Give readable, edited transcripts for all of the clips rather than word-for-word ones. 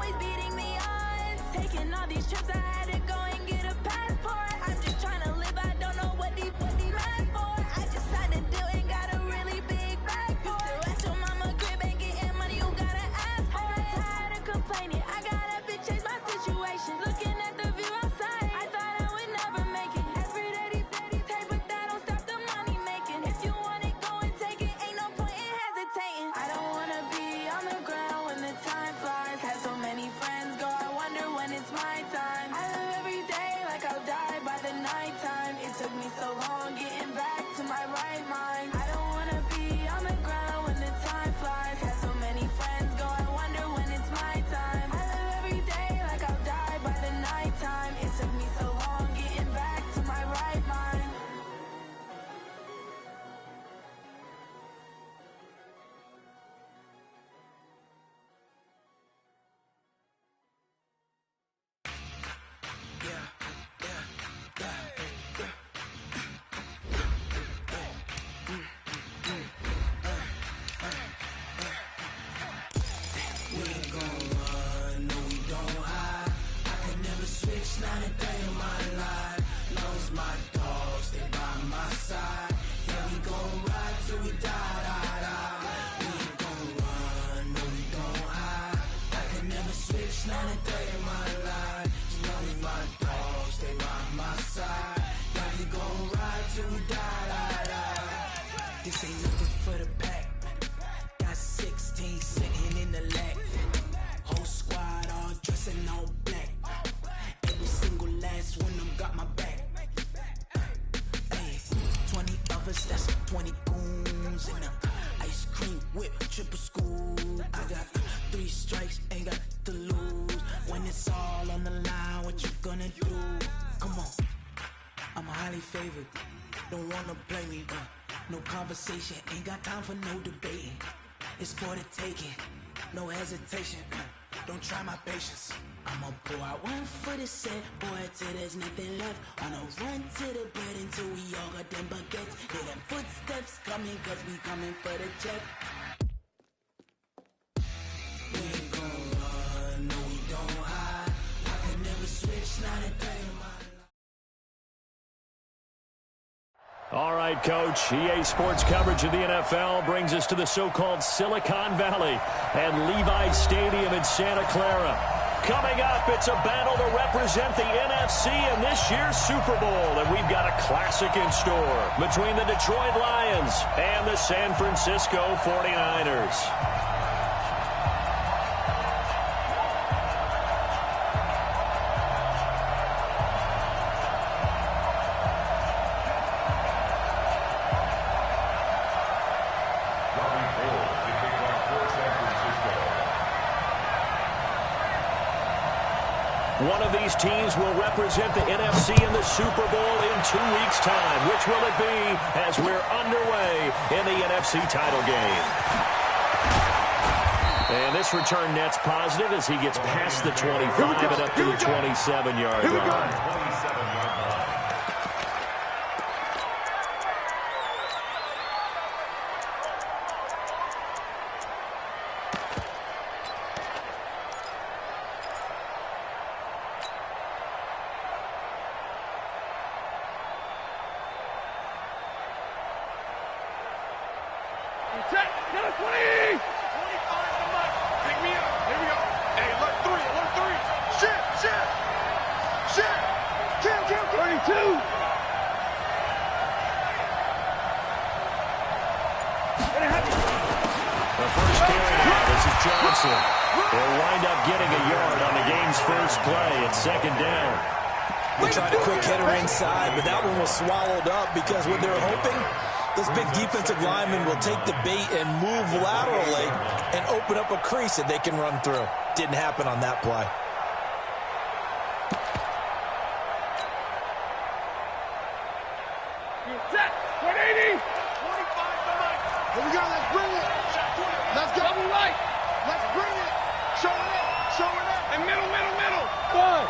always beating me on. Taking all these trips, I had to go and get a passport. I'm just trying to live, I don't know what they mad for. I just signed a deal and got a really big bag for it. Still at your mama crib and getting money, you gotta ask for it. I'm tired of complaining, I gotta change my situation. Looking at the view outside, I thought I would never make it. Every day they pay, but that don't stop the money making. If you want it, go and take it, ain't no point in hesitating. I don't wanna be on the ground when the time flies. Had so many friends go, I wonder when it's my time. I live every day like I'll die by the nighttime. It took me so long getting back to my right mind. I don't wanna be on the ground when the time flies. Had so many friends go, I wonder when it's my time. I live every day like I'll die by the nighttime. It took me so long getting back to my right mind. We ain't gon' run, no we don't hide. I can never switch, not a day in my life. Long as my dogs stay by my side. Yeah, we gon' ride till we die, die, die. We ain't gon' run, no we don't hide. I can never switch, not a day in my life. As long as my dogs stay by my side. Yeah, we gon' ride till we die, die, die. This ain't nothing for the pack. Got 16 sitting in the lag. Whole squad all dressing all black. Every single last one of them got my back. Hey, 20 of us, that's 20 goons. And ice cream whip, triple scoop. I got 3 strikes, ain't got to lose. When it's all on the line, what you gonna do? Come on, I'm highly favored. Don't wanna play me, no conversation. Ain't got time for no debating. It's for the taking, no hesitation. Don't try my patience. I'ma pour out one for the set, boy, till there's nothing left. On a run to the bed until we all got them baguettes. Hear them footsteps coming, cause we coming for the check. We ain't gon' run, no we don't hide. I can never switch, not a day in my life. All right, Coach. EA Sports coverage of the NFL brings us to the so-called Silicon Valley and Levi Stadium in Santa Clara. Coming up, it's a battle to represent the NFC in this year's Super Bowl, and we've got a classic in store between the Detroit Lions and the San Francisco 49ers. One of these teams will represent the NFC in the Super Bowl in 2 weeks' time. Which will it be as we're underway in the NFC title game? And this return net's positive as he gets past the 25 and up to the 27-yard line. They'll wind up getting a yard on the game's first play at second down. They tried a quick hitter inside, but that one was swallowed up because what they're hoping, those big defensive linemen will take the bait and move laterally and open up a crease that they can run through. Didn't happen on that play. Set, 180. 25 to Mike. Here we go, let's bring it. Let's go. Double right. Let's bring it. Show it up. And middle. Wide.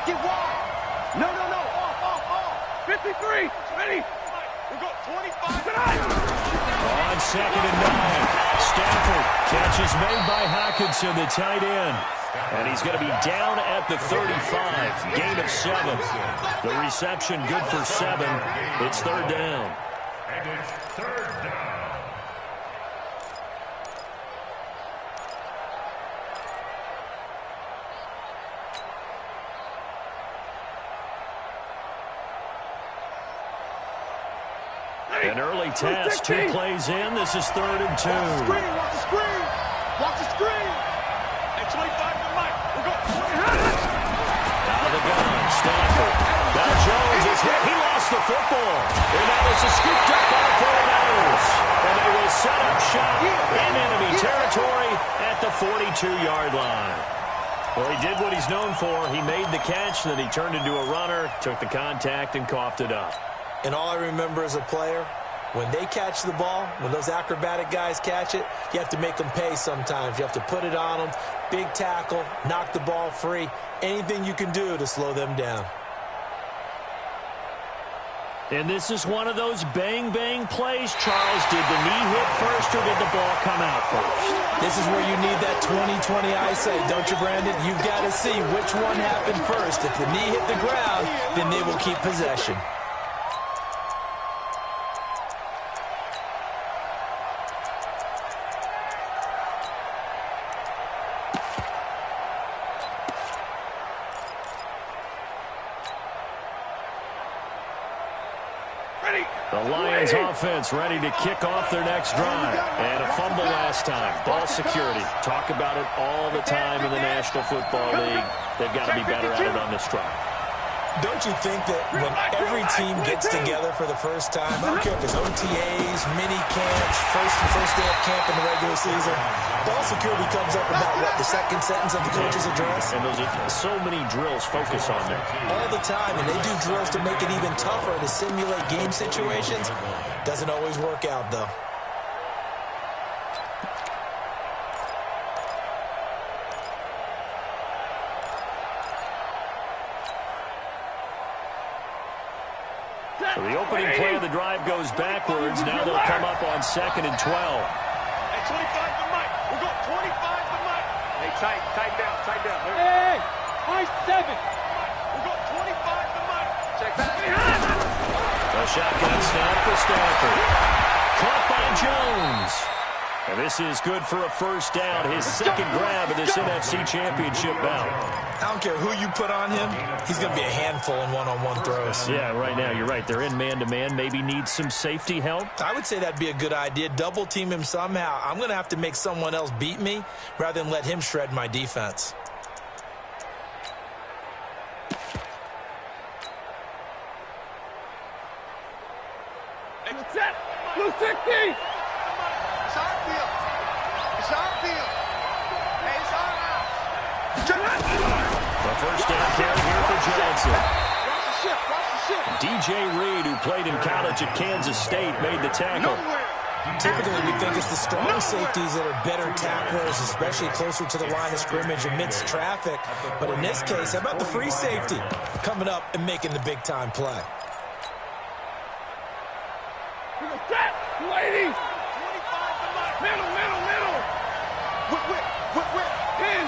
Get wide. No. Off. 53. Ready. We go 25 tonight. On 2nd and 9. Stafford Catch is made by Hockenson, the tight end. And he's going to be down at the 35. Gain of 7. The reception good for 7. It's third down. And it's third down. An early test, 2 plays in. This is 3rd and 2. Watch the screen, watch the screen. Watch the screen. And 25 to Mike. We're going. Out of the gun, Stafford. Now Jones is hit. He lost the football. And now this is scooped up by the 49ers. And they will set up shop in enemy territory at the 42-yard line. Well, he did what he's known for. He made the catch, then he turned into a runner, took the contact, and coughed it up. And all I remember as a player, when they catch the ball, when those acrobatic guys catch it, you have to make them pay sometimes. You have to put it on them, big tackle, knock the ball free, anything you can do to slow them down. And this is one of those bang-bang plays, Charles. Did the knee hit first or did the ball come out first? This is where you need that 20-20 eyesight, don't you, Brandon? You've got to see which one happened first. If the knee hit the ground, then they will keep possession. The Lions offense ready to kick off their next drive. And a fumble last time. Ball security. Talk about it all the time in the National Football League. They've got to be better at it on this drive. Don't you think that when every team gets together for the first time, I don't care if it's OTAs, mini camps, first day of camp in the regular season, ball security comes up about, what, the second sentence of the coach's address? And those are so many drills focus on that. All the time, and they do drills to make it even tougher to simulate game situations. Doesn't always work out, though. So the opening play of the drive goes backwards. Now they'll come up on 2nd and 12. Hey, 25 to Mike. We're going 25 to Mike. Hey, tight down. Hey, high 7. We're going 25 to Mike. Check back. A shotgun snap for Stafford. Caught by Jones. And this is good for a first down. His second grab of this NFC Championship bout. I don't care who you put on him. He's going to be a handful in one-on-one throws. Yeah, right now, you're right. They're in man-to-man. Maybe need some safety help. I would say that'd be a good idea. Double team him somehow. I'm going to have to make someone else beat me rather than let him shred my defense. It's set. Blue 60. It's our field. It's our field. Hey, it's our house. The first down carry here for Johnson. Watch the ship. DJ Reed, who played in college at Kansas State, made the tackle. Typically, we think it's the strong safeties that are better tacklers, especially closer to the line of scrimmage amidst traffic. But in this case, how about the free safety coming up and making the big-time play? Set. 280. 25 to Mike. Middle. Whip. Pin.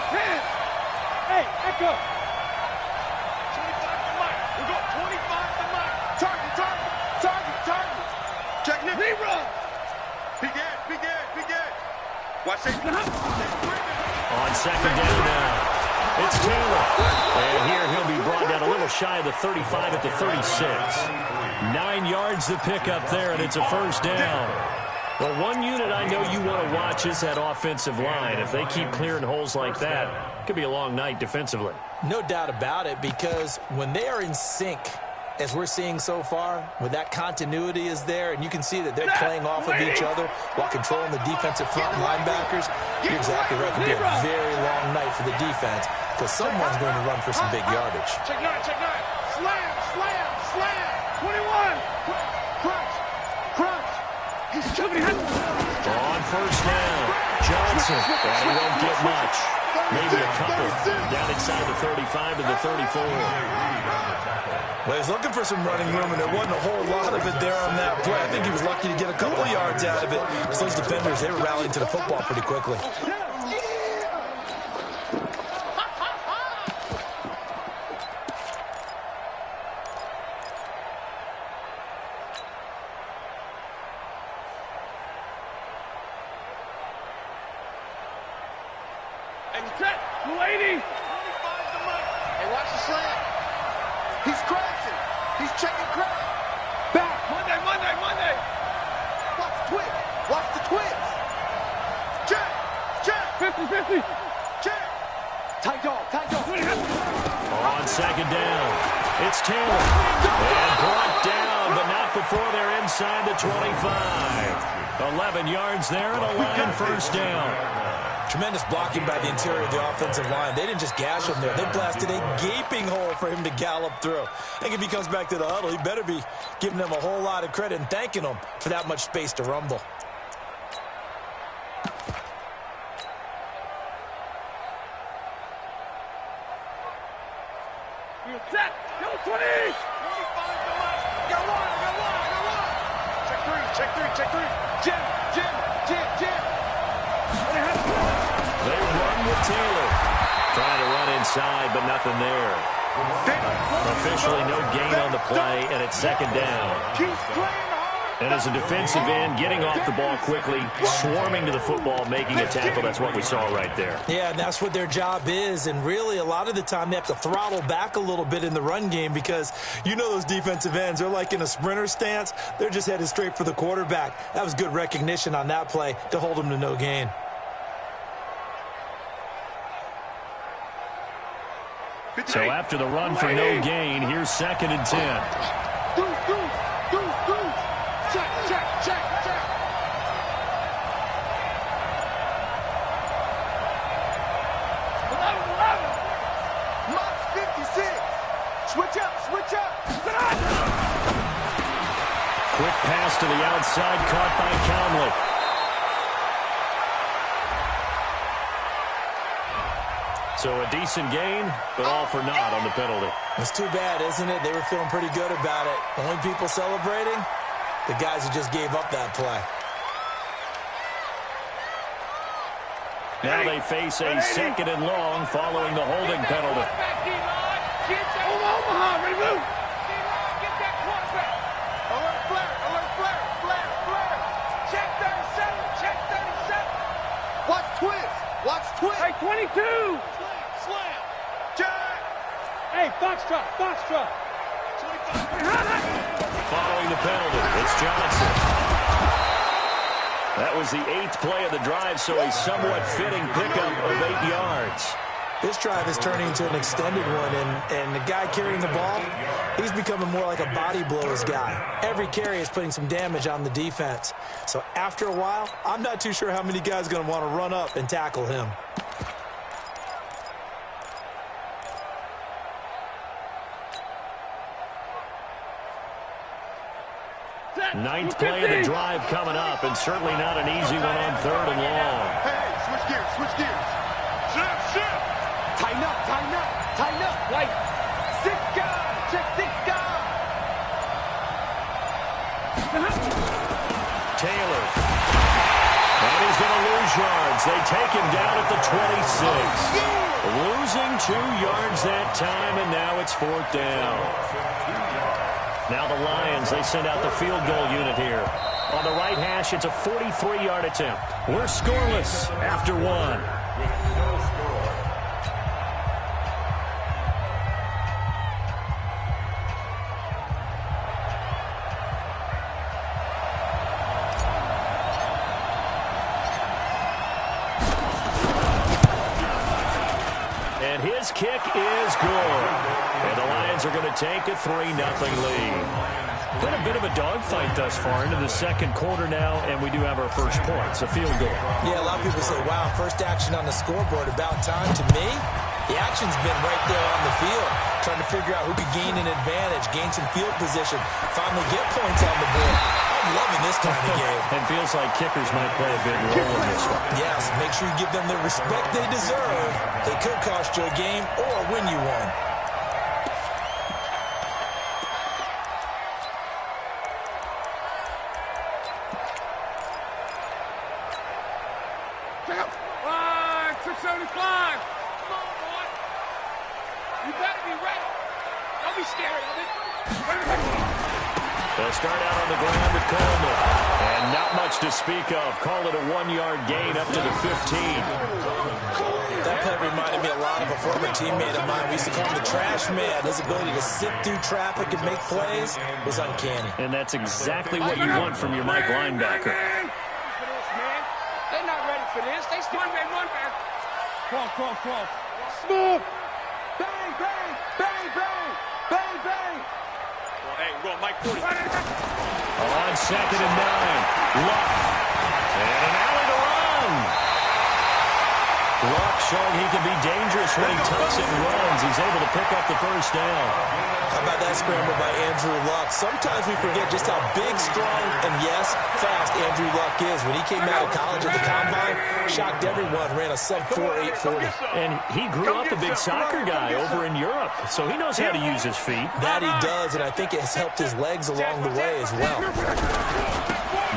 Hey, echo. 25 to Mike. We're going 25 to Mike. Target. Check Nick. Zero. Be good. Watch it. On second down now, it's Taylor. And here he'll be brought down a little shy of the 35 at the 36. 9 yards to pick up there, and it's a first down. Well, one unit I know you want to watch is that offensive line. If they keep clearing holes like that, it could be a long night defensively. No doubt about it, because when they are in sync, as we're seeing so far, when that continuity is there, and you can see that they're playing off of each other while controlling the defensive front linebackers, you're exactly right. It could be a very long night for the defense, because someone's going to run for some big yardage. Check nine. Slam. 21. Crunch. He's jumping. On first down, Johnson, and he won't get much. maybe a couple down inside the 35 to the 34. Well, he's looking for some running room, and there wasn't a whole lot of it there on that play. I think he was lucky to get a couple yards out of it. Because those defenders, they were rallying to the football pretty quickly. Hey, watch the slant. He's crashing. He's checking crack. Back. Monday. Watch the twist. Watch the twist. Check. 50-50. Check. Tight dog. On second down, it's Taylor. And brought down, but not before they're inside the 25. 11 yards there and a line first down. Tremendous blocking by the interior of the offensive line. They didn't just gash him there. They blasted a gaping hole for him to gallop through. I think if he comes back to the huddle, he better be giving them a whole lot of credit and thanking them for that much space to rumble. You're set. Go 20. 25 to left. Got one. Check three. Jim. They run with Taylor. Trying to run inside, but nothing there. Officially no gain on the play, and it's second down. Keep playing hard. And as a defensive end, getting off the ball quickly, swarming to the football, making a tackle, that's what we saw right there. Yeah, and that's what their job is. And really, a lot of the time, they have to throttle back a little bit in the run game because you know those defensive ends, they're like in a sprinter stance. They're just headed straight for the quarterback. That was good recognition on that play to hold them to no gain. So after the run for no gain, here's second and 10. Goose. Check. 11. Mox 56. Switch up. Quick pass to the outside, caught by Conley. So a decent gain, but all for naught on the penalty. It's too bad, isn't it? They were feeling pretty good about it. The only people celebrating, the guys who just gave up that play. Now they face a second and long following the holding penalty. Omaha, remove. Get that quarterback. Alert flare. Check 37. Watch twist. Hey, 22. Slam. Jack. Hey, Foxtrot. 25. Following the penalty, it's Johnson. That was the 8th play of the drive, so a somewhat fitting pickup of 8 yards. This drive is turning into an extended one, and the guy carrying the ball, he's becoming more like a body blows guy. Every carry is putting some damage on the defense. So after a while, I'm not too sure how many guys are going to want to run up and tackle him. Ninth play of the drive coming up, and certainly not an easy one on 3rd and long. Hey, switch gears. Shift. Tighten up. Like 6 guys. Check 6 guys. Taylor. And he's going to lose yards. They take him down at the 26. Losing 2 yards that time, and now it's 4th down. Now the Lions, they send out the field goal unit here. On the right hash, it's a 43-yard attempt. We're scoreless after 1. And his kick is good. And the Lions are going to take a 3-0 lead. Been a bit of a dogfight thus far into the second quarter now, and we do have our first points, a field goal. Yeah, a lot of people say, wow, first action on the scoreboard, about time. To me, the action's been right there on the field, trying to figure out who could gain an advantage, gain some field position, finally get points on the board. I'm loving this kind of game. It feels like kickers might play a big role in this one. Yes, make sure you give them the respect they deserve. They could cost you a game or win you one. Check out. 675. Come on, boy. You better be ready. Don't be scared of it. They'll start out on the ground with Coleman. And not much to speak of. Call it a 1-yard gain up to the 15. That play reminded me a lot of a former teammate of mine. We used to call him the trash man. His ability to sit through traffic and make plays was uncanny. And that's exactly what you want from your Mike linebacker. They're not ready for this. They still one back. Crawl. Smooth. Bang, bang, bang, bang, bang, bang. Well, hey, we're going Mike 40. On 2nd and 9. Luck. And an alley to run. Luck showing he can be dangerous when he tucks it and runs. He's able to pick up the first down. How about that scramble by Andrew Luck? Sometimes we forget just how big, strong, and yes, fast Andrew Luck is. When he came out of college at the Combine, shocked everyone, ran a sub-4 840. And he grew up a big soccer guy over in Europe, so he knows how to use his feet. That he does, and I think it has helped his legs along the way as well.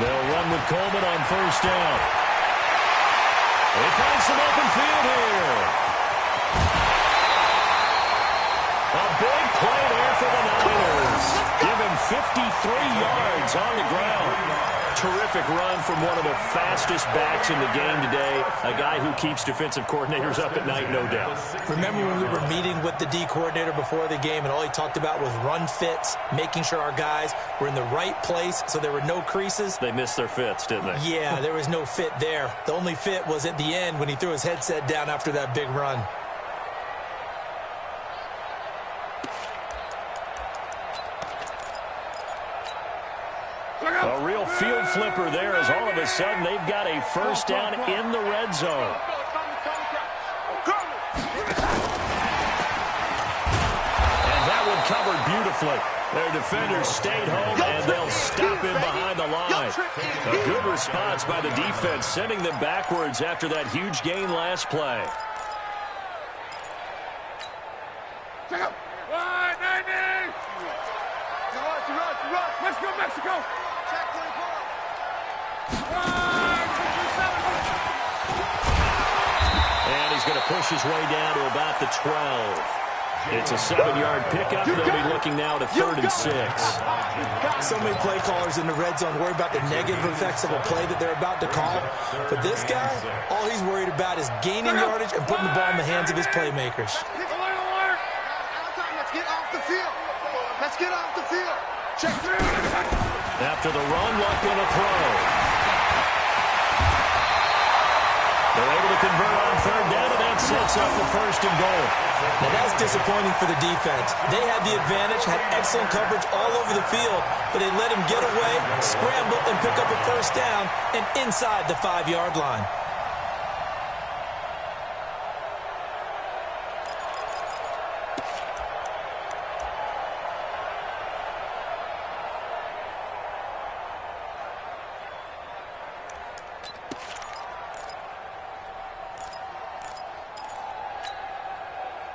They'll run with Coleman on first down. They find some open field here. A big play there for the Niners. Give him 53 yards on the ground. Terrific run from one of the fastest backs in the game today. A guy who keeps defensive coordinators up at night, no doubt. Remember when we were meeting with the D coordinator before the game and all he talked about was run fits, making sure our guys were in the right place so there were no creases? They missed their fits, didn't they? Yeah, there was no fit there. The only fit was at the end when he threw his headset down after that big run. A real field flipper there as all of a sudden they've got a first down in the red zone. And that one covered beautifully. Their defenders stayed home and they'll stop him behind the line. A good response by the defense, sending them backwards after that huge gain last play. Check out. 190. Let's go, Mexico. Check 24. And he's going to push his way down to about the 12. It's a 7-yard pickup. They'll be looking now to 3rd and 6. So many play callers in the red zone worry about the negative effects of a play that they're about to call. But this guy, all he's worried about is gaining yardage and putting the ball in the hands of his playmakers. Let's get off the field. Let's get off the field. Check. After the run, Luck in a throw. They're able to convert on 3rd down, and that sets up the 1st and goal. Now that's disappointing for the defense. They had the advantage, had excellent coverage all over the field, but they let him get away, scramble, and pick up a first down, and inside the 5-yard line.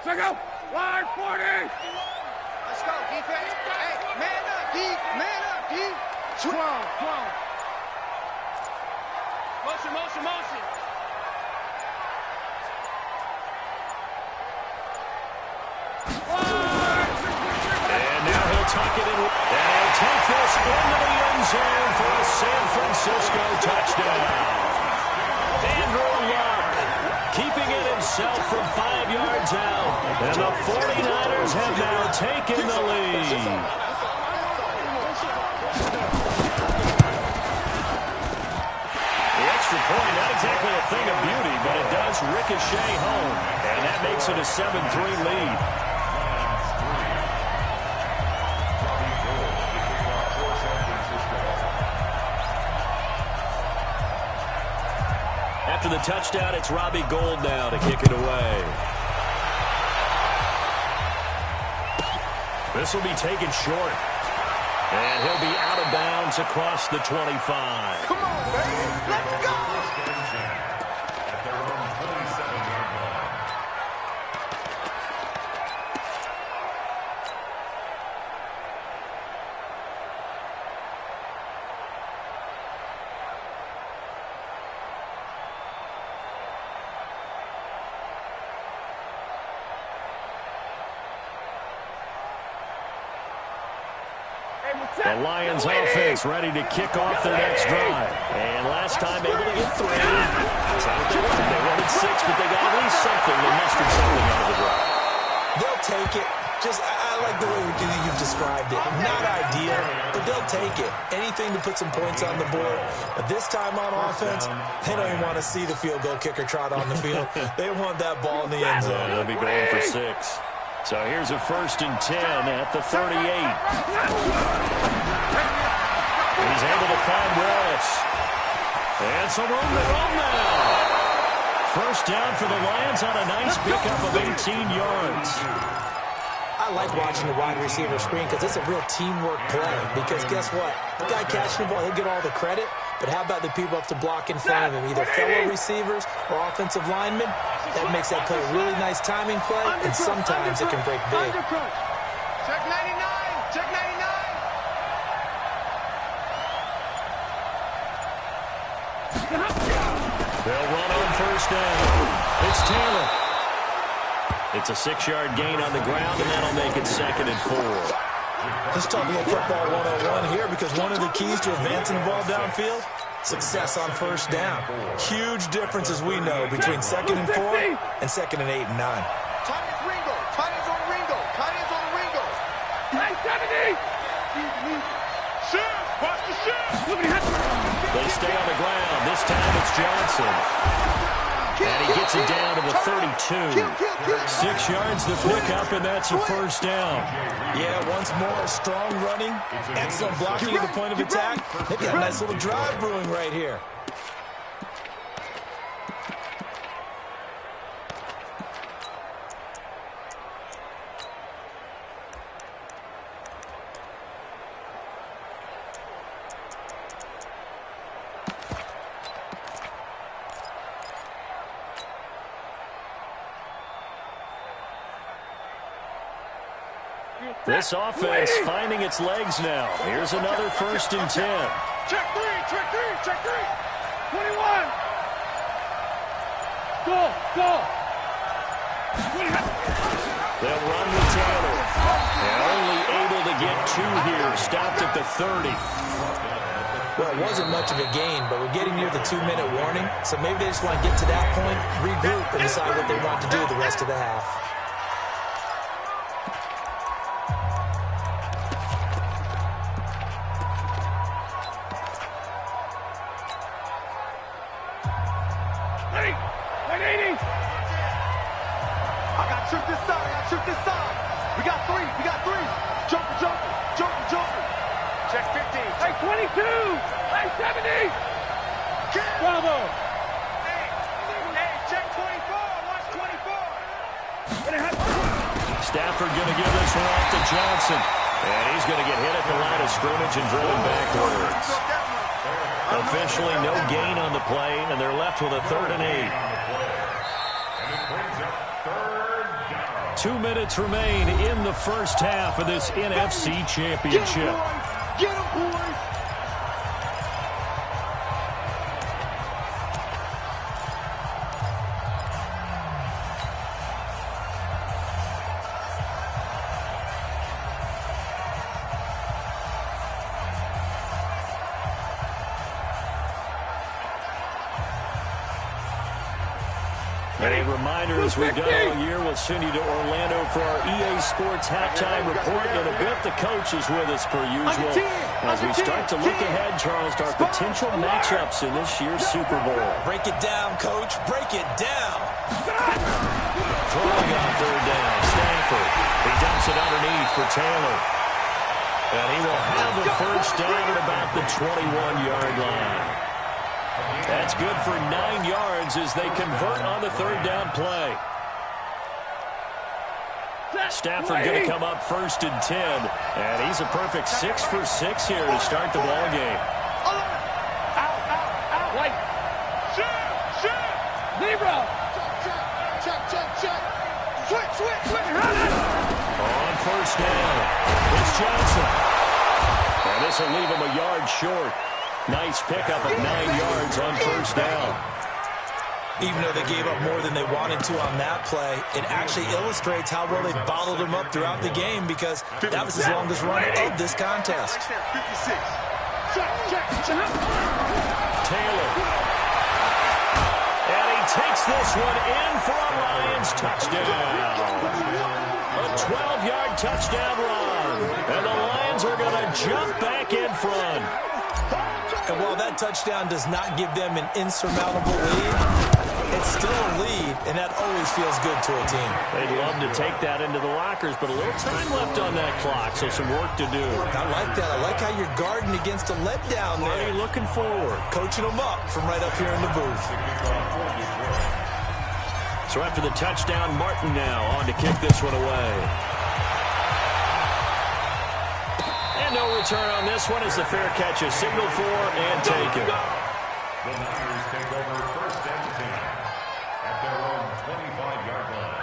Check out. 140. Let's go, defense. Hey, man up, D. Man up, D. 12. Motion. And now he'll tuck it in. And he'll take this into the end zone for a San Francisco touchdown. Andrew Luck keeping it himself from 5 yards out. And the 49ers have now taken the lead. The extra point, not exactly a thing of beauty, but it does ricochet home. And that makes it a 7-3 lead. After the touchdown, it's Robbie Gould now to kick it away. This will be taken short. And he'll be out of bounds across the 25. Come on, baby. Let's go. The Lions offense ready to kick off their next drive. And last time able to get 3. That's not what they wanted. They wanted 6, but they got at least something. They mustered something out of the drive. They'll take it. I like the way you've described it. Not ideal, but they'll take it. Anything to put some points on the board. But this time on offense, they don't even want to see the field goal kicker trot on the field. They want that ball in the end zone. They'll be going for 6. So here's a 1st and 10 at the 38. He's able to find Wallace. And some room to run now. First down for the Lions on a nice pickup of 18 yards. I like watching the wide receiver screen because it's a real teamwork play. Because guess what? The guy catching the ball, he'll get all the credit. But how about the people up to block in front of him, either fellow receivers or offensive linemen? That makes that play a really nice timing play, and sometimes it can break big. Check 99. Check 99. They'll run on first down. It's Taylor. It's a 6-yard gain on the ground, and that'll make it 2nd and 4. Let's talk a little football 101 here, because one of the keys to advancing the ball downfield, success on first down. Huge difference, as we know, between 2nd and 4 and 2nd and 8 and 9. Tight is Ringo. Tight is on Ringo. Tight is on Ringo. Tight 70. Shift. Watch the shift. They stay on the ground. This time it's Johnson. And he gets it down to the 32. 6 yards to pick up, and that's a first down. Yeah, once more, strong running, excellent blocking at the point of attack. They've got a nice little drive brewing right here. This offense finding its legs now. Here's another 1st and 10. Check 3. Check 3. Check 3. 21. Go. They'll run with Taylor. And only able to get 2 here. Stopped at the 30. Well, it wasn't much of a gain, but we're getting near the 2-minute warning. So maybe they just want to get to that point, regroup, and decide what they want to do the rest of the half. Check 15. Hey, 22. Hey, 70. Bravo. Hey, check 24. Watch 24. Stafford going to give this one off to Johnson. And he's going to get hit at the line of scrimmage and driven backwards. Officially no gain on the play, and they're left with a 3rd and 8. 2 minutes remain in the first half of this NFC Championship. Get him, boys! And a reminder, as we've done all year, we'll send you to Orlando for our EA Sports halftime report. In a bit, the coach is with us per usual as we start to look ahead, Charles, to our potential matchups in this year's Super Bowl. Break it down, coach. Break it down. Throwing on 3rd down, Stafford. He dumps it underneath for Taylor. And he will have a first down at about the 21-yard line. That's good for 9 yards as they convert on the 3rd down play. Stafford going to come up 1st and 10. And he's a perfect 6 for 6 here to start the ball game. Out. Right. Shoot. Zero. Check. Switch. On 1st down, it's Johnson. And this will leave him a yard short. Nice pickup of 9 yards on 1st down. Even though they gave up more than they wanted to on that play, it actually illustrates how well they bottled him up throughout the game because that was his longest run of this contest. 56. Check. Taylor. And he takes this one in for a Lions touchdown. A 12-yard touchdown run. And the Lions are going to jump back in front. And while that touchdown does not give them an insurmountable lead, it's still a lead, and that always feels good to a team. They'd love to take that into the lockers, but a little time left on that clock, so some work to do. I like that. I like how you're guarding against a letdown there. Marty looking forward. Coaching them up from right up here in the booth. So after the touchdown, Martin now on to kick this one away. And no return on this one as the fair catch is signaled for and taken. The Niners take over 1st and 10 at their own 25-yard line.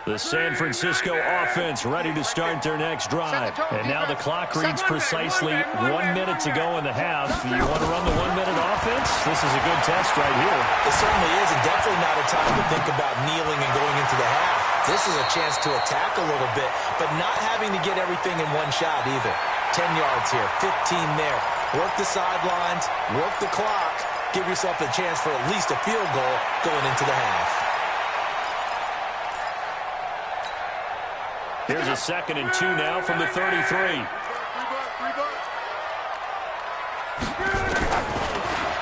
The San Francisco offense ready to start their next drive. And now the clock reads precisely 1 minute to go in the half. You want to run the 1 minute offense? This is a good test right here. It certainly is, and definitely not a time to think about kneeling and going into the half. This is a chance to attack a little bit, but not having to get everything in one shot either. 10 yards here, 15 there. Work the sidelines, work the clock. Give yourself a chance for at least a field goal going into the half. Here's a 2nd and 2 now from the 33.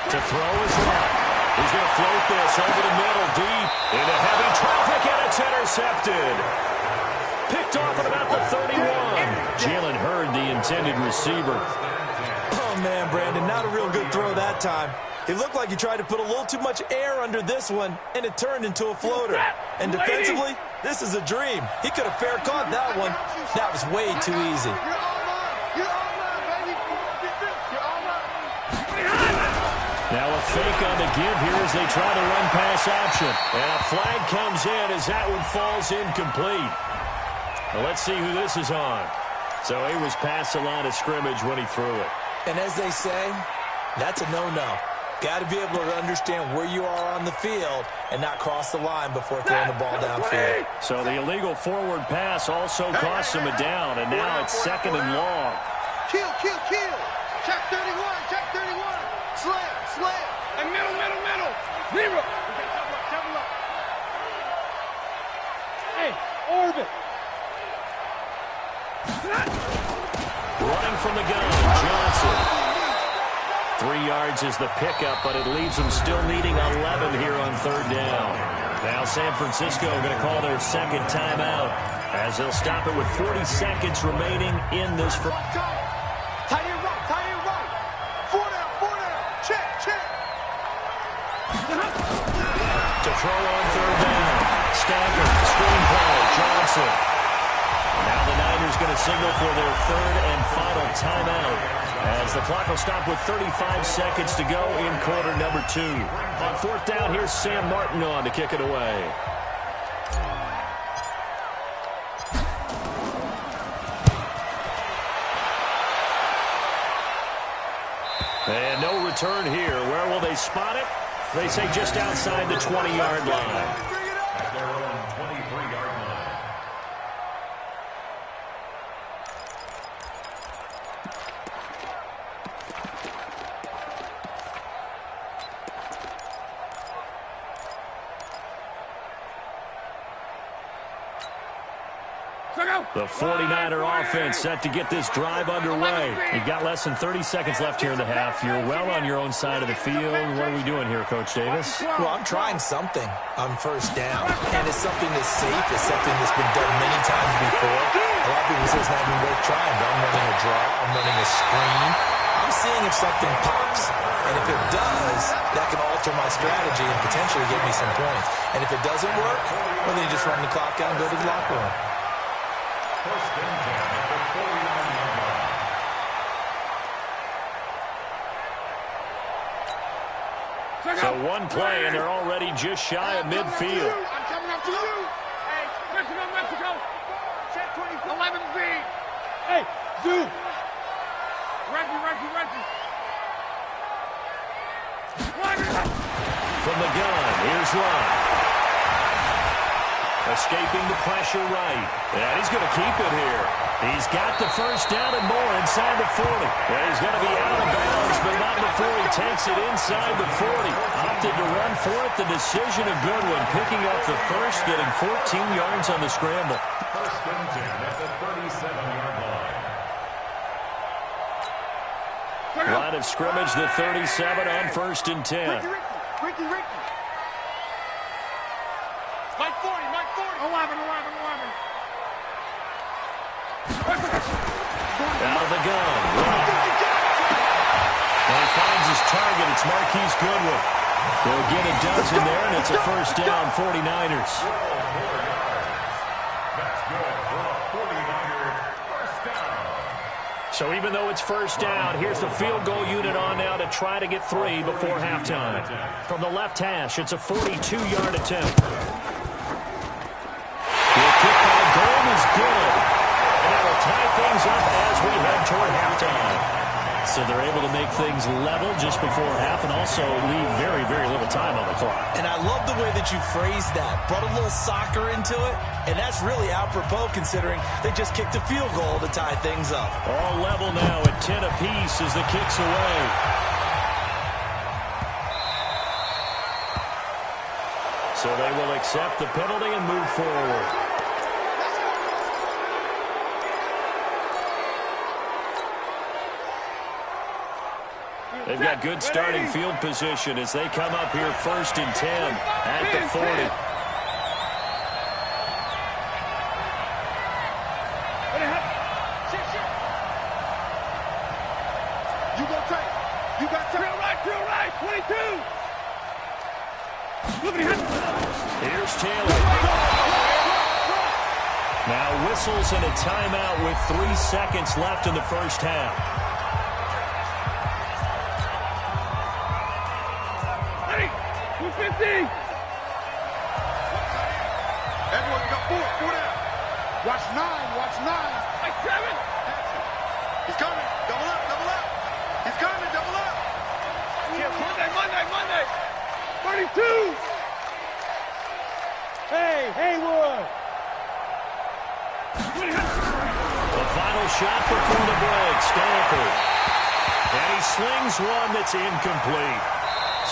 To throw is Lott. He's going to float this over the middle, deep into heavy traffic, and it's intercepted. Picked off at about the 31. Jalen Hurd, the intended receiver. Oh, man, Brandon, not a real good throw that time. It looked like he tried to put a little too much air under this one, and it turned into a floater. And defensively, this is a dream. He could have fair caught that one. That was way too easy. Now a fake on the give here as they try to run pass option. And a flag comes in as that one falls incomplete. Well, let's see who this is on. So he was past the line of scrimmage when he threw it. And as they say, that's a no-no. Got to be able to understand where you are on the field and not cross the line before throwing the ball downfield. So the illegal forward pass also cost him a down, and now it's 2nd and long. Kill. Check 31. Slam. And middle. Zero. Double up. Hey, orbit. Running from the gun, Johnson. 3 yards is the pickup, but it leaves them still needing 11 here on 3rd down. Now San Francisco going to call their 2nd timeout as they'll stop it with 40 seconds remaining in this. Tie it right. 4 down. Check. To throw on 3rd down. Stafford, screen play, Johnson. Now the Niners going to signal for their 3rd and final timeout as the clock will stop with 35 seconds to go in quarter number 2. On 4th down, here's Sam Martin on to kick it away. And no return here. Where will they spot it? They say just outside the 20-yard line. At their own 23-yard line. The 49er offense set to get this drive underway. You've got less than 30 seconds left here in the half. You're well on your own side of the field. What are we doing here, Coach Davis? Well, I'm trying something on first down, and it's something that's safe. It's something that's been done many times before. A lot of people say it's not even worth trying, but I'm running a draw. I'm running a screen. I'm seeing if something pops, and if it does, that can alter my strategy and potentially get me some points. And if it doesn't work, well, then you just run the clock out and go to the locker room. First and 10 at the 49-yard line. So one play, and they're already just shy of midfield. I'm coming up to you. Hey, Mexico. Check 11B. Hey, Zoo. Reggie. From the gun, here's Love. Escaping the pressure right. And he's going to keep it here. He's got the first down and more inside the 40. And he's going to be out of bounds, but not before he takes it inside the 40. Opted to run for it. The decision a good one. Picking up the first, getting 14 yards on the scramble. First and 10 at the 37-yard line. Line of scrimmage, the 37 on first and 10. Ricky. Mike 40. 11. Out of the gun. And he finds his target. It's Marquise Goodwin. They'll get a dozen there, and it's a first down, 49ers. That's good for a 49er first down. So even though it's first down, here's the field goal unit on now to try to get 3 before halftime. From the left hash, it's a 42-yard attempt. The kick by Gold is good. And it will tie things up as we head toward halftime. So they're able to make things level just before half and also leave very, very little time on the clock. And I love the way that you phrased that. Brought a little soccer into it, and that's really apropos considering they just kicked a field goal to tie things up. All level now at 10 apiece as the kick's away. So they will accept the penalty and move forward. They've got good starting field position as they come up here first and 10 at the 40. You got tight. Real right. 22. Here's Taylor. Now whistles and a timeout with 3 seconds left in the first half. Everyone got 4 down. Watch 9. Like 7. He's coming. Double up. He's coming. Double up. Monday. 32. Hey, Haywood. The final shot before the break, Stanford. And he slings one that's incomplete.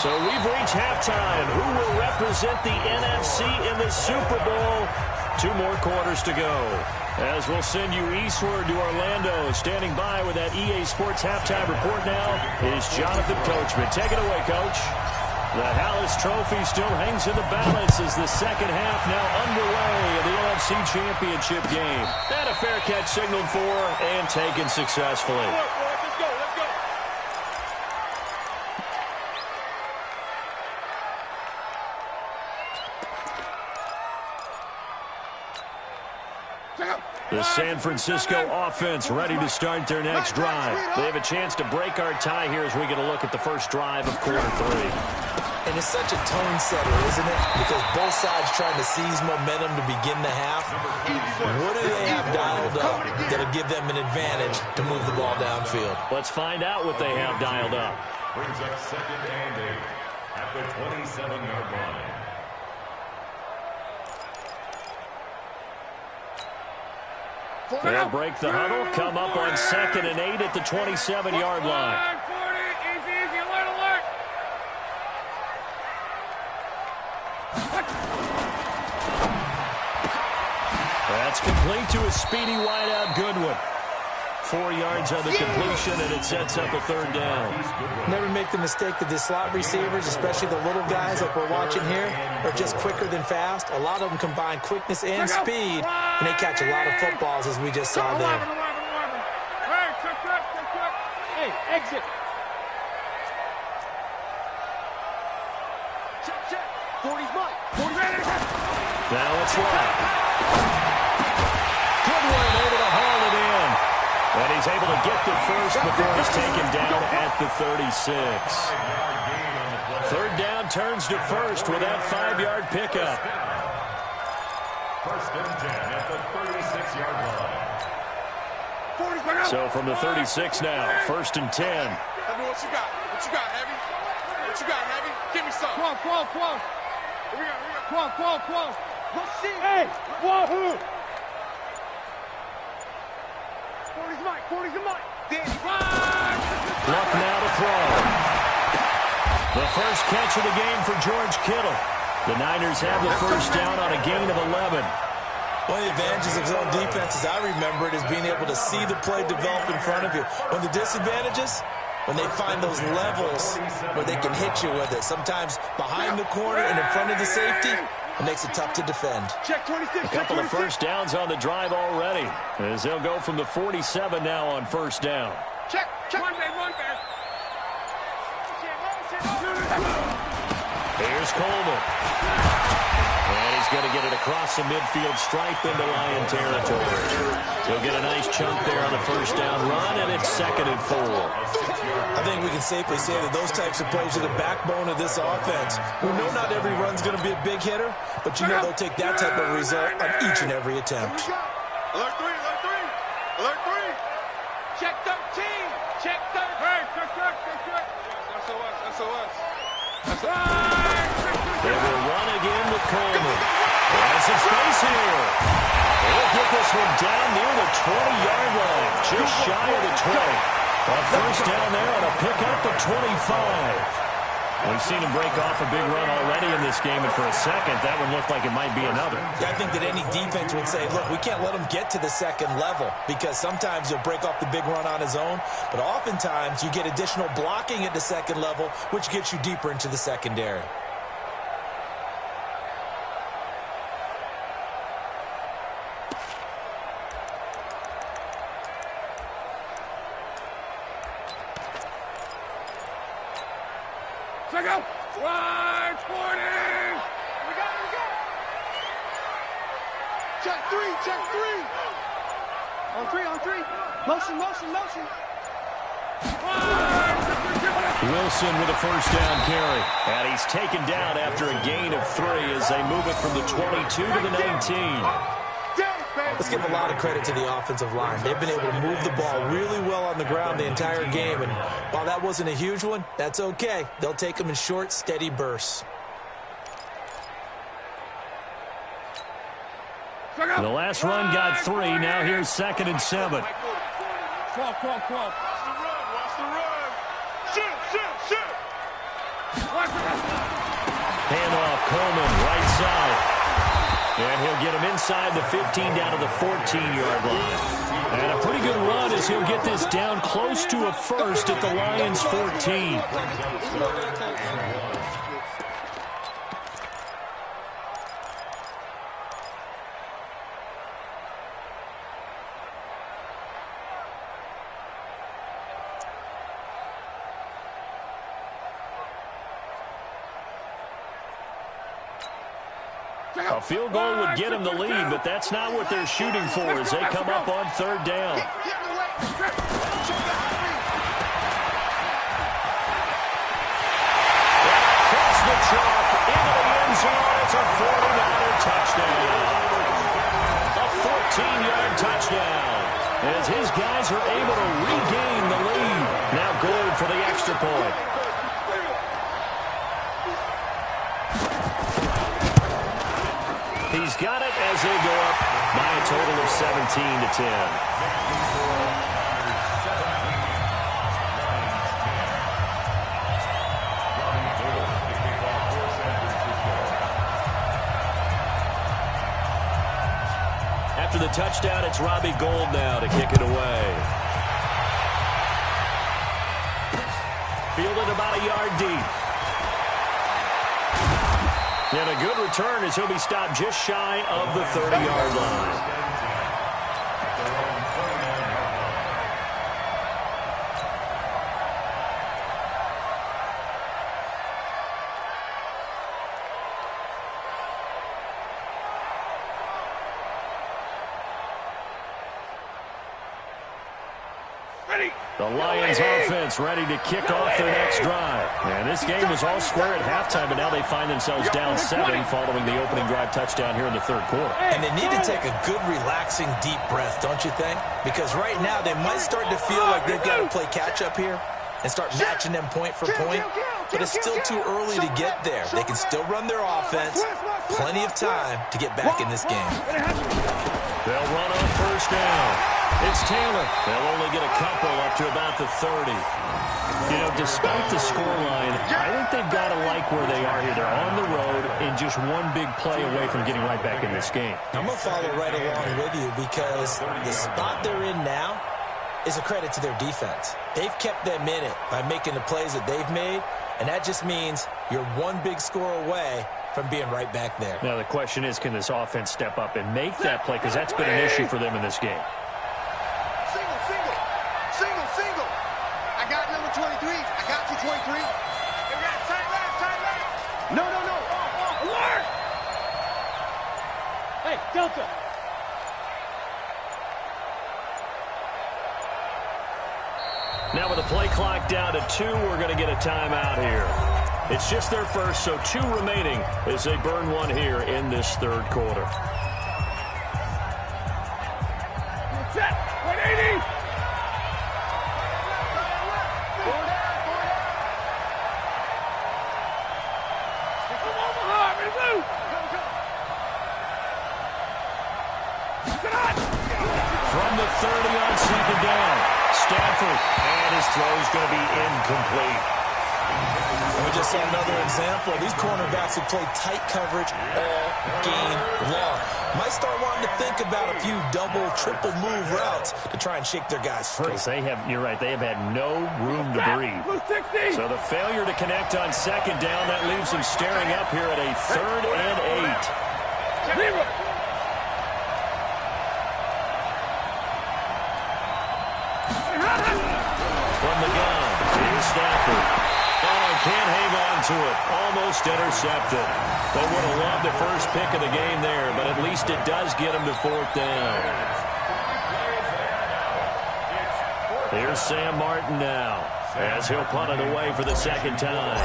So we've reached halftime. Who will represent the NFC in the Super Bowl? 2 more quarters to go. As we'll send you eastward to Orlando. Standing by with that EA Sports halftime report now is Jonathan Coachman. Take it away, Coach. The Hallis Trophy still hangs in the balance as the second half now underway of the NFC Championship game. And a fair catch signaled for and taken successfully. Let's go. The San Francisco offense ready to start their next drive. They have a chance to break our tie here as we get a look at the first drive of quarter 3. And it's such a tone setter, isn't it? Because both sides trying to seize momentum to begin the half. What do they have dialed up that'll give them an advantage to move the ball downfield? Let's find out what they have dialed up. Brings up second and 8 at the 27-yard line. They'll break the huddle, come up on second and 8 at the 27-yard line. Easy, alert. That's complete to a speedy wideout Goodwin. 4 yards on the completion, and it sets up a third down. Never make the mistake that the slot receivers, especially the little guys like we're watching here, are just quicker than fast. A lot of them combine quickness and speed, and they catch a lot of footballs, as we just saw there. Hey, exit. Check. 40's mine. 40's Now it's left. Goodwin able to haul it in. And he's able to get the first before he's taken down at the 36. Third down turns to first with that 5-yard pickup. First and 10 at the 36-yard line. So from the 36 now, first and 10. Heavy, what you got? What you got, Heavy? What you got, Heavy? Give me some. Come on. Here we go. Come on. Let's see. Hey, wahoo! 40's mine. Danny, run! Luck now to throw. The first catch of the game for George Kittle. The Niners have the first down on a gain of 11. One of the advantages of zone defense, as I remember it, is being able to see the play develop in front of you. One of the disadvantages, when they find those levels where they can hit you with it. Sometimes behind the corner and in front of the safety, it makes it tough to defend. Check 26. A couple of first downs on the drive already, as they'll go from the 47 now on first down. Check. Run back. Here's Coleman. And he's going to get it across the midfield stripe into Lion territory. He'll get a nice chunk there on the first down run, and it's 2nd and 4. I think we can safely say that those types of plays are the backbone of this offense. We know not every run's going to be a big hitter, but you know they'll take that type of result on each and every attempt. Alert 3. Check 13. Hey, check. SOS. They will run again with Coleman. Has some space here. They'll get this one down near the 20-yard line, just shy of the 20. A first down there on a pickup of 25. We've seen him break off a big run already in this game, and for a second, that one looked like it might be another. Yeah, I think that any defense would say, look, we can't let him get to the second level, because sometimes he'll break off the big run on his own, but oftentimes you get additional blocking at the second level, which gets you deeper into the secondary. Check out. 140. We got it. Check 3. On 3. Motion. Wilson with a first down carry. And he's taken down after a gain of 3 as they move it from the 22 to the 19. Let's give a lot of credit to the offensive line. They've been able to move the ball really well on the ground the entire game, and while that wasn't a huge one, that's okay. They'll take them in short, steady bursts. The last run got 3. Now here's 2nd and 7. 12. Watch the run. Shoot. Handoff, Coleman, right side. And he'll get him inside the 15 down to the 14-yard line. And a pretty good run as he'll get this down close to a first at the Lions' 14. A field goal would get him the lead, but that's not what they're shooting for as they come up on third down. Across the chalk, into the end zone, it's a 49er touchdown. A 14-yard touchdown as his guys are able to regain the lead. Now Gould for the extra point. He's got it as they go up by a total of 17-10. After the touchdown. It's Robbie Gould now to kick it away. Fielded about a yard deep. And a good return as he'll be stopped just shy of the 30-yard line. The Lions offense ready to kick off their next drive. And this game was all square at halftime, but now they find themselves down 7 following the opening drive touchdown here in the third quarter. And they need to take a good, relaxing, deep breath, don't you think? Because right now they might start to feel like they've got to play catch-up here and start matching them point for point. But it's still too early to get there. They can still run their offense. Plenty of time to get back in this game. They'll run on first down. It's Taylor. They'll only get a couple up to about the 30. You know, despite the scoreline, I think they've got to like where they are here. They're on the road and just one big play away from getting right back in this game. I'm going to follow right along with you because the spot they're in now is a credit to their defense. They've kept them in it by making the plays that they've made, and that just means you're one big score away from being right back there. Now the question is, can this offense step up and make that play? Because that's been an issue for them in this game. Single. I got number 23. I got you, 23. Tight left. No. Alert! Hey, Delta. Now with the play clock down to 2, we're going to get a timeout here. It's just their first, so 2 remaining as they burn one here in this third quarter. Set. 180. From the 30 on second down, Stafford, and his throw is going to be incomplete. We just saw another example. These cornerbacks who play tight coverage all game long. Might start wanting to think about a few double, triple move routes to try and shake their guys free. You're right, they have had no room to breathe. So the failure to connect on second down, that leaves them staring up here at a 3rd and 8. From the gun, here's Stafford. Can't hang on to it. Almost intercepted. They would have loved the first pick of the game there, but at least it does get them to 4th down. Here's Sam Martin now, as he'll punt it away for the second time.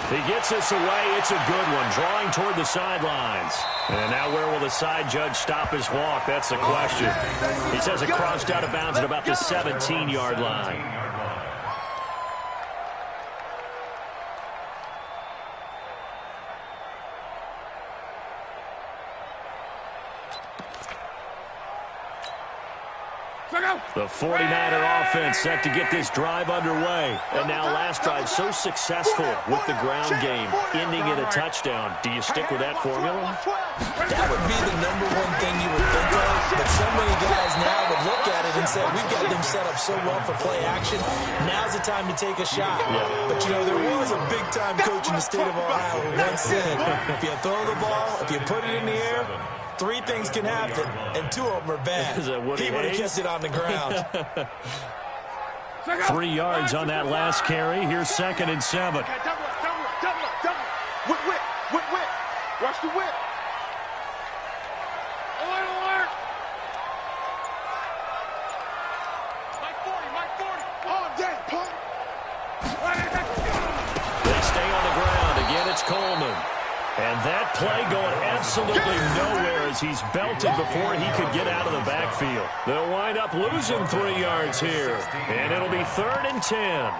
He gets this away. It's a good one, drawing toward the sidelines. And now where will the side judge stop his walk? That's the question. He says it crossed out of bounds at about the 17-yard line. The 49er offense set to get this drive underway. And now last drive so successful with the ground game, ending in a touchdown. Do you stick with that formula? That would be the #1 thing you would think of. But so many guys now would look at it and say, we've got them set up so well for play action. Now's the time to take a shot. But, you know, there was a big-time coach in the state of Ohio who once said, if you throw the ball, if you put it in the air, 3 things can happen, and 2 of them are bad. He would have kept it on the ground. 3 yards on that last carry. Here's 2nd and 7. Okay, double up. Whip. Watch the whip. Alert. Mike 40. Oh, dang, punt. They stay on the ground. Again, it's Coleman. And that play going absolutely nowhere as he's belted before he could get out of the backfield. They'll wind up losing 3 yards here. And it'll be 3rd and 10.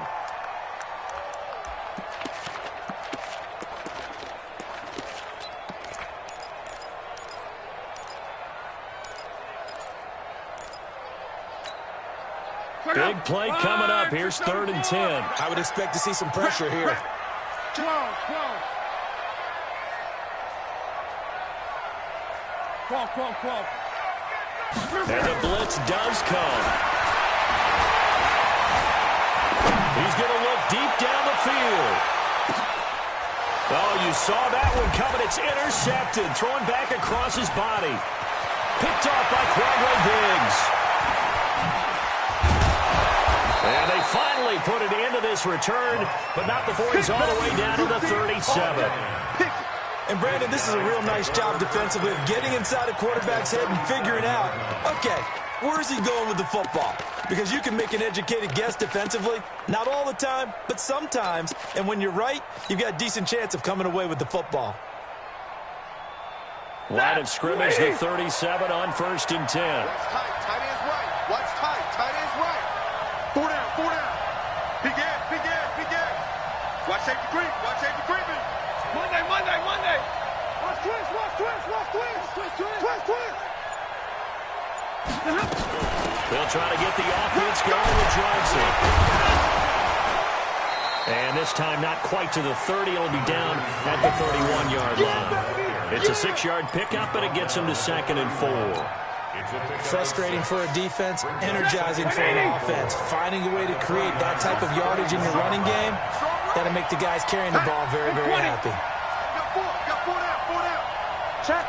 Big play coming up. Here's 3rd and 10. I would expect to see some pressure here. 12. And the blitz does come. He's going to look deep down the field. Oh, you saw that one coming. It's intercepted. Thrown back across his body. Picked off by Quadro Diggs. And they finally put an end to this return, but not before he's all the way down to the 37. And, Brandon, this is a real nice job defensively of getting inside a quarterback's head and figuring out, okay, where's he going with the football? Because you can make an educated guess defensively. Not all the time, but sometimes. And when you're right, you've got a decent chance of coming away with the football. Line of scrimmage, the 37 on 1st and 10. Watch tight, tight end's right. Watch tight, tight end's right. 4 down, 4 down. Big ass, big ass, big ass. Watch safety creep, watch safety creeping. Monday. Watch twist, watch twist, watch twist. Twist. They'll try to get the offense going with Johnson. And this time not quite to the 30. It'll be down at the 31-yard line. It's a 6-yard pickup, but it gets him to 2nd and 4. Frustrating for a defense, energizing for an offense. Finding a way to create that type of yardage in your running game, that'll make the guys carrying the ball very, very happy. Got 4 down. Check.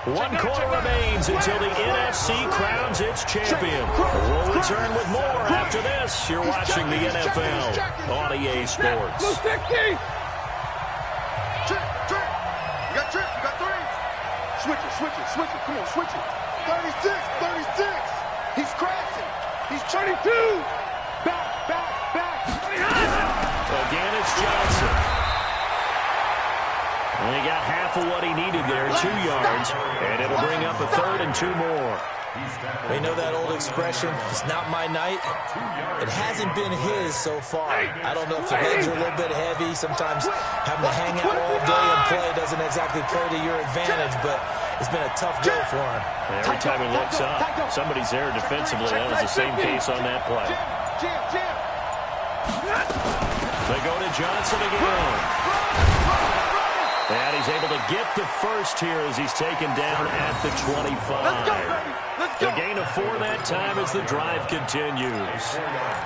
One quarter remains until the NFC crowns its champion. We'll return with more after this. You're watching the NFL on EA Sports. Trip. You got trip. You got 3. Switch it. Come on, switch it. 36. He's crashing. He's 32. Back. Again, it's Johnson. And he got half of what he needed there, 2 yards, and it'll bring up a 3rd and 2 more. We know that old expression, it's not my night. It hasn't been his so far. I don't know if the legs are a little bit heavy. Sometimes having to hang out all day and play doesn't exactly play to your advantage, but it's been a tough go for him. And every time he looks up, somebody's there defensively. That was the same case on that play. They go to Johnson again. And he's able to get the first here as he's taken down at the 25. The gain of 4 that time as the drive continues.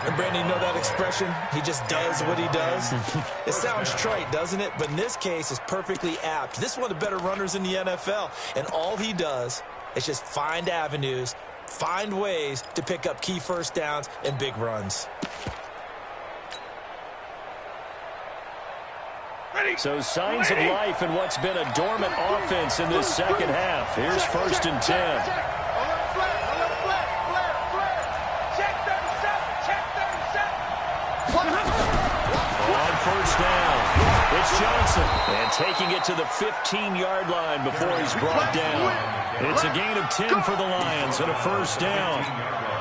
And Brandon, you know that expression? He just does what he does. It sounds trite, doesn't it? But in this case, it's perfectly apt. This is one of the better runners in the NFL. And all he does is just find avenues, find ways to pick up key first downs and big runs. So signs of life in what's been a dormant offense in this second half. Here's 1st and 10. On 1st down, it's Johnson. And taking it to the 15-yard line before he's brought down. It's a gain of 10 for the Lions and a 1st down.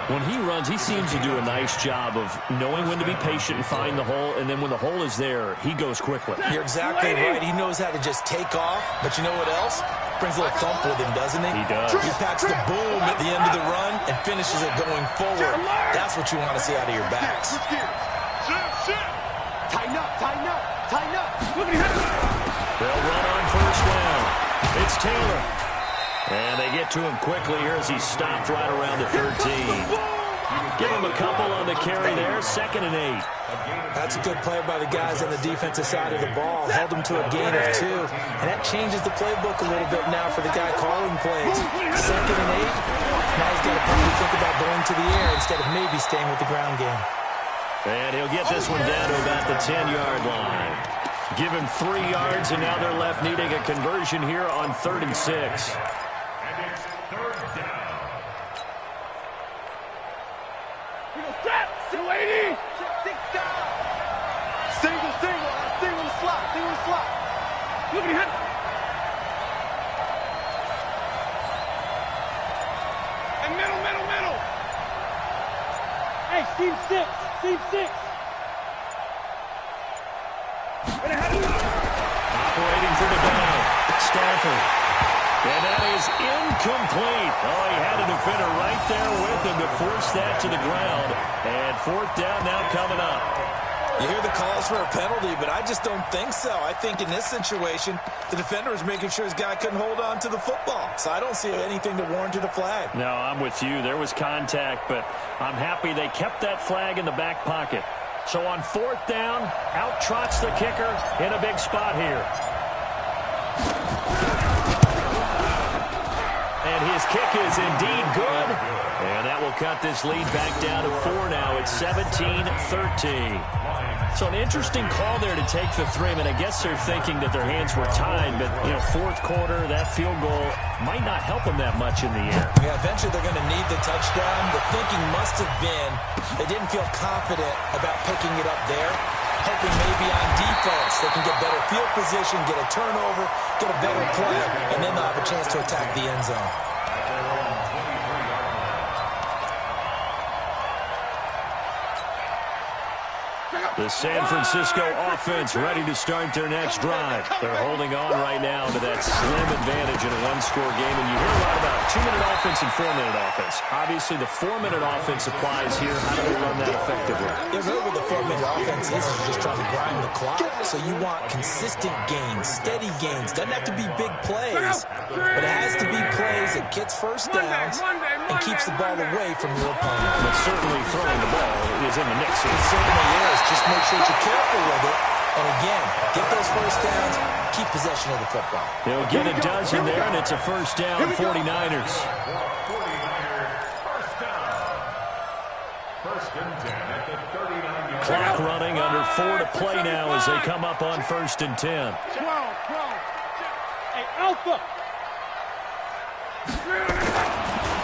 When he runs, he seems to do a nice job of knowing when to be patient and find the hole, and then when the hole is there, he goes quickly. You're exactly right. He knows how to just take off, but you know what else? Brings a little thump with him, doesn't he? He does. He packs the boom at the end of the run and finishes it going forward. That's what you want to see out of your backs. Tighten up. They'll run on 1st down. It's Taylor. And they get to him quickly here as he's stopped right around the 13. Give him a couple on the carry there, 2nd and 8. That's a good play by the guys on the defensive side of the ball. Held them to a gain of 2. And that changes the playbook a little bit now for the guy calling plays. 2nd and 8. Now he's got to probably think about going to the air instead of maybe staying with the ground game. And he'll get this one down to about the 10-yard line. Give him 3 yards, and now they're left needing a conversion here on 3rd and 6. Single slot. Look at him. And middle. Hey, Steve 6. Operating for the down, Stafford. And that is incomplete. Oh, he had a defender right there with him to force that to the ground. And 4th down now coming up. You hear the calls for a penalty, but I just don't think so. I think in this situation, the defender is making sure his guy couldn't hold on to the football. So I don't see anything to warrant a flag. No, I'm with you. There was contact, but I'm happy they kept that flag in the back pocket. So on 4th down, out trots the kicker in a big spot here. And his kick is indeed good. And that will cut this lead back down to 4 now. It's 17-13. So an interesting call there to take the 3. I mean, I guess they're thinking that their hands were tied, but, you know, 4th quarter, that field goal might not help them that much in the air. Yeah, eventually they're going to need the touchdown. The thinking must have been they didn't feel confident about picking it up there, hoping maybe on defense they can get better field position, get a turnover, get a better play, and then they'll have a chance to attack the end zone. The San Francisco offense ready to start their next drive. They're holding on right now to that slim advantage in a one-score game. And you hear a lot about 2-minute offense and 4-minute offense. Obviously, the 4-minute offense applies here. How do they run that effectively? Yeah, really what the 4-minute offense is just trying to grind the clock. So you want consistent gains, steady gains. Doesn't have to be big plays, but it has to be plays that gets first downs and keeps the ball away from your opponent. But certainly throwing the ball is in the mix. It certainly is. Just make sure you're careful with it. And again, get those first downs, keep possession of the football. They'll get a dozen there, and it's a first down, 49ers. First and 10 at the 39-yard. Clock running, under 4 to play now as they come up on 1st and 10. 12. Hey, Alpha.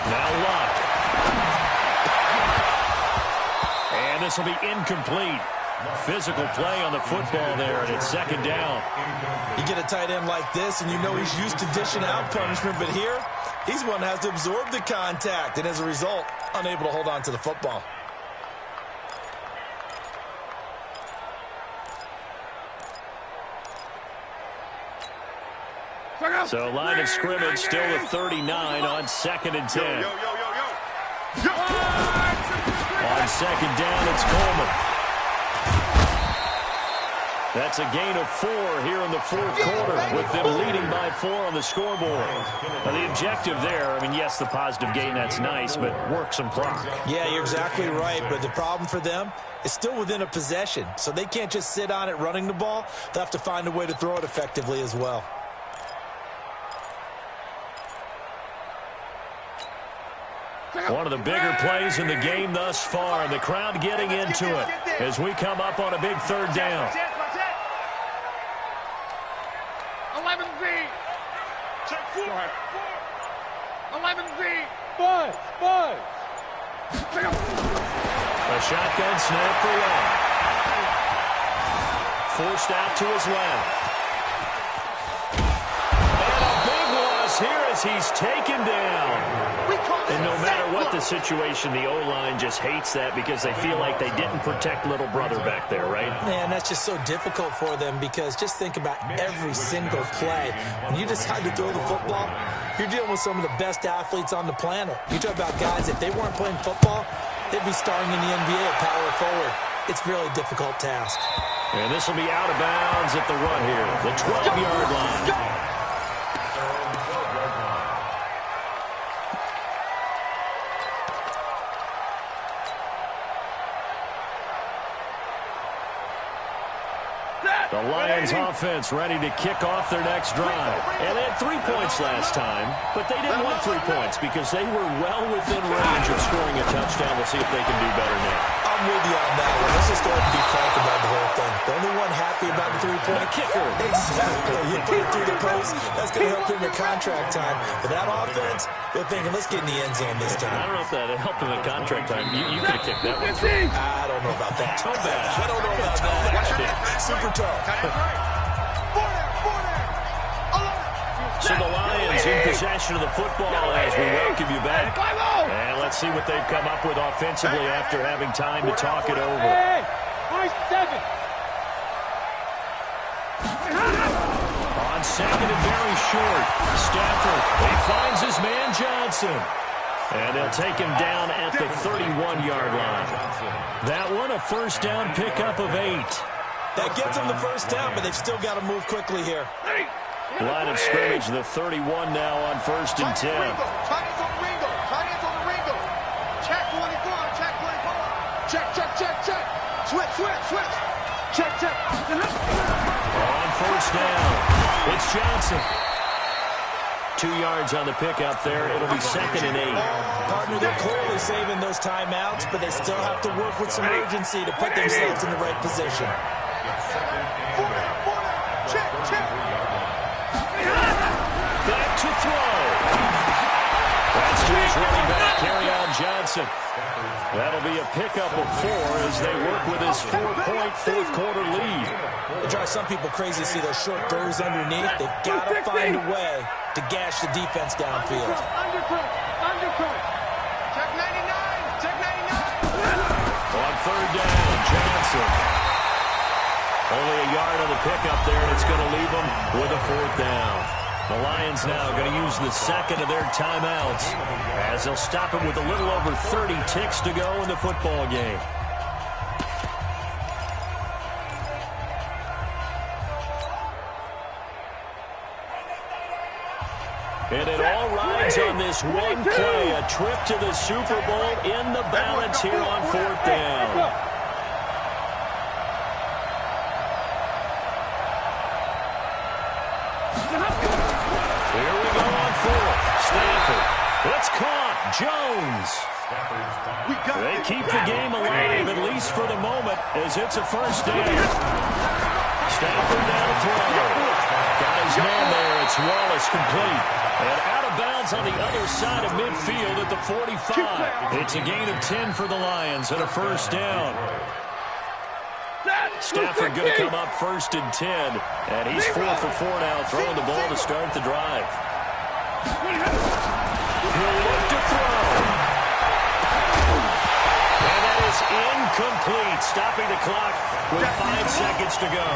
Now Luck. And this will be incomplete. Physical play on the football there, and it's 2nd down. You get a tight end like this, and you know he's used to dishing out punishment, but here, he's one that has to absorb the contact, and as a result, unable to hold on to the football. So line of scrimmage still at 39 on 2nd and 10. On 2nd down, it's Coleman. That's a gain of 4 here in the 4th quarter with them leading by 4 on the scoreboard. Now the objective there, I mean, yes, the positive gain, that's nice, but work some clock. Yeah, you're exactly right, but the problem for them is still within a possession, so they can't just sit on it running the ball. They'll have to find a way to throw it effectively as well. One of the bigger plays in the game thus far, and the crowd getting into it as we come up on a big 3rd down. 11Z. Check 4. 11Z. Buzz. A shotgun snap for Long. Forced out to his left. And a big loss here as he's taken down. And no matter what the situation, the O-line just hates that because they feel like they didn't protect little brother back there, right? Man, that's just so difficult for them because just think about every single play. When you decide to throw the football, you're dealing with some of the best athletes on the planet. You talk about guys, if they weren't playing football, they'd be starring in the NBA at power forward. It's a really difficult task. And this will be out of bounds at the run here, the 12-yard line. The Lions offense ready to kick off their next drive. And they had 3 points last time, but they didn't want 3 points because they were well within range of scoring a touchdown. We'll see if they can do better now. I'm with you on that one. Let's just go ahead and be frank about the whole thing. The only one happy about the 3-point kicker. Exactly. You put it through the post. That's going to help him at contract time. But that offense, they're thinking, let's get in the end zone this time. I don't know if that helped him at contract time. You could have kicked that one through. I don't know about that. Toe bad. I don't know about that. Super tough. So the Lions in possession of the football as we welcome you back. And let's see what they've come up with offensively after having time to talk it over. On 2nd and very short, Stafford, he finds his man Johnson. And they'll take him down at the 31-yard line. That one, a first down pickup of 8. That gets them the first down, but they've still got to move quickly here. Line of scrimmage, the 31 now on 1st and 10. Tight ends on the Ringo. Tight ends on the Ringo. Check 24. Check 24. Check, check, check, check. Switch, switch, switch. Check, check. On first down, it's Johnson. 2 yards on the pickup there. It'll be 2nd and 8. Partner, they're clearly saving those timeouts, but they still have to work with some urgency to put themselves in the right position. Check, check. Back to throw. That's to his running back, Kerryon Johnson. That'll be a pickup of 4 as they work with his 4-point fourth-quarter lead. It drives some people crazy to see those short throws underneath. They've got to find a way to gash the defense downfield. Undercut. Check 99. Check 99. On 3rd down, Johnson. Only a yard on the pickup there, and it's going to leave them with a 4th down. The Lions now going to use the 2nd of their timeouts as they'll stop it with a little over 30 ticks to go in the football game. And it all rides on this one play, a trip to the Super Bowl in the balance here on 4th down. Here we go on 4th. Stafford. It's caught. Jones. They keep the game alive, at least for the moment, as it's a first down. Stafford now to throw. Got his man there. It's Wallace complete. And out of bounds on the other side of midfield at the 45. It's a gain of 10 for the Lions and a first down. Stafford going to come up 1st and 10. And he's 4 for 4 now, throwing the ball to start the drive. He'll look to throw. And that is incomplete, stopping the clock with 5 seconds to go.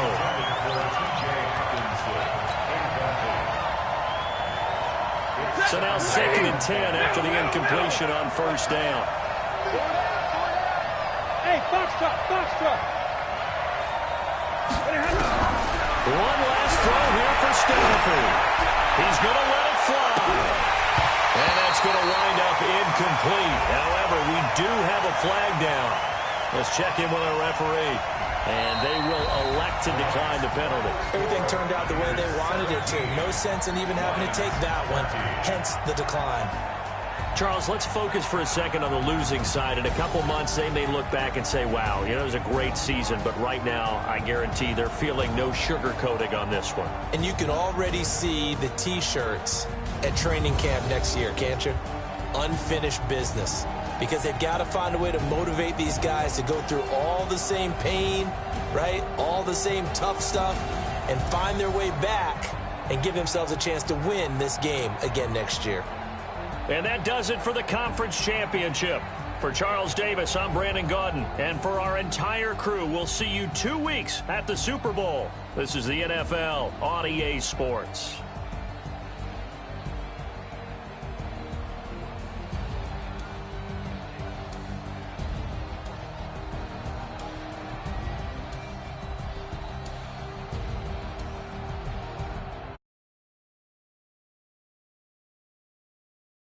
So now 2nd and 10 after the incompletion on first down. Hey, box truck. One last throw here for Stafford. He's going to let it fly. And that's going to wind up incomplete. However, we do have a flag down. Let's check in with our referee. And they will elect to decline the penalty. Everything turned out the way they wanted it to. No sense in even having to take that one, hence the decline. Charles, let's focus for a second on the losing side. In a couple months, they may look back and say, wow, it was a great season. But right now, I guarantee they're feeling no sugarcoating on this one. And you can already see the T-shirts at training camp next year, can't you? Unfinished business. Because they've got to find a way to motivate these guys to go through all the same pain, right? All the same tough stuff, and find their way back and give themselves a chance to win this game again next year. And that does it for the conference championship. For Charles Davis, I'm Brandon Gaudin. And for our entire crew, we'll see you 2 weeks at the Super Bowl. This is the NFL on EA Sports.